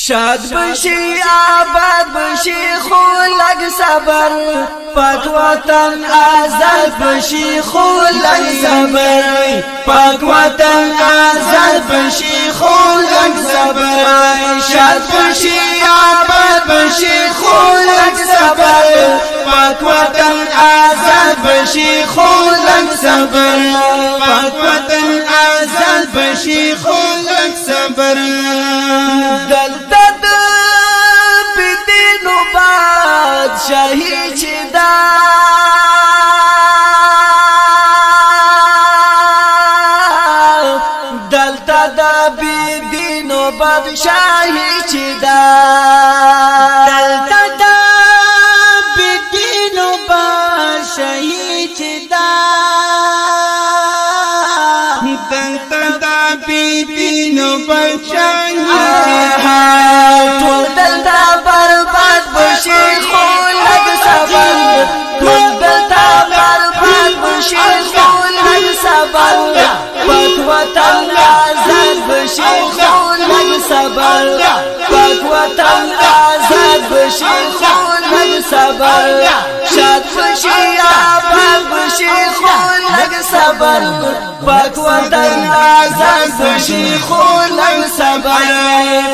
شاد بشي آباد بشي خلق صبر پاک وطن آزاد بشي خلق صبر پاک وطن آزاد بشي خلق صبر شاد بشي آباد بشي خلق صبر پاک وطن آزاد بشي خلق صبر پاک وطن آزاد بشي خلق صبر شاہی چدا دلتا دا بی دینو بادشاہی چدا دلتا دا بی دینو بادشاہی چدا دلتا دا بی دینو بادشاہی چدا ٹول دلتا برباد بشی وطن آزاد بشي خلق صبر پاک وطن آزاد بشي خلق صبر شاد بشي آباد بشي خلق صبر پاک وطن آزاد بشي خلق صبر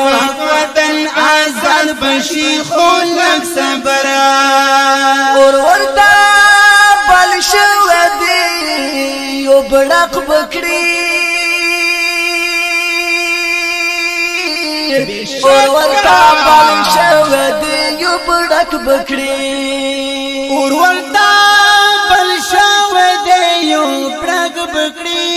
پاک وطن آزاد بشي خلق صبر اور وردا بل شو دی یو بڑق بکڑی اور ورتا بل شو دی یو بڑک بکڑی اور ورتا بل شو دی یو بڑک بکڑی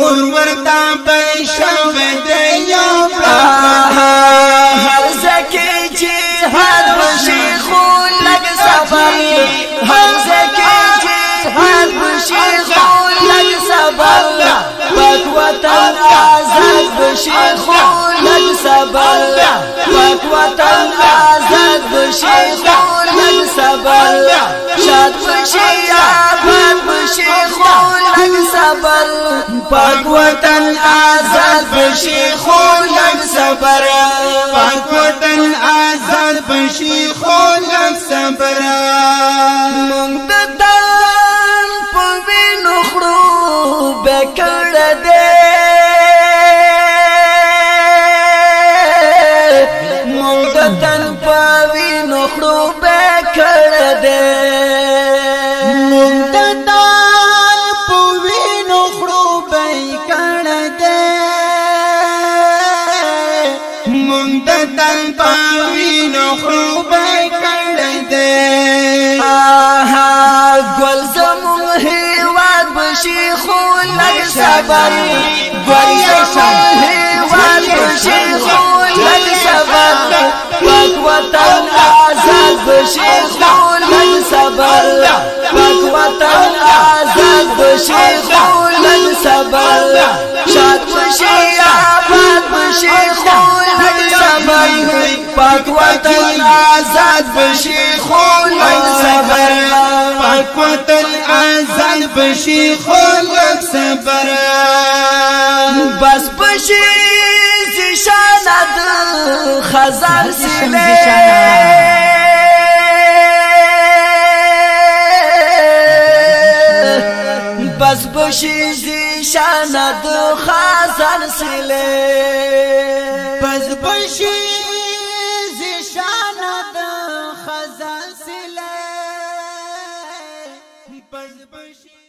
اور ورتا بل شو دی یو بڑک ہر زکی جہاد بشی خلق صبر ہر زکی جہاد بشی خلق صبر پاک وطن آزاد بشي خلق صبر پاک وطن آزاد بشي خلق صبر شاد بشي آباد بشي خلق صبر پاک وطن آزاد بشي خلق صبر پاک وطن آزاد بشي خلق صبر مونږ د دان په وینو خړو بکړه دې تن پاوی نخړو بکړه دې مونږ تن پاوی نخړو بکړه دې مونږ تن پاوی نخړو بکړه دې آها ګل زمون هیواد بشي خلق صبر ګل زمون هیواد بشي خلق صبر پاک وطن آزاد بشي خلق صبر پاک وطن آزاد بشي خلق صبر شاد بشي آباد بشي خلق صبر پاک وطن آزاد بشي خلق صبر پاک وطن آزاد بشي خلق صبر بس بشي زشاند خزان سیله بس بشی زشاند خزان سیله بس بشی زشاند خزان سیله بس بشی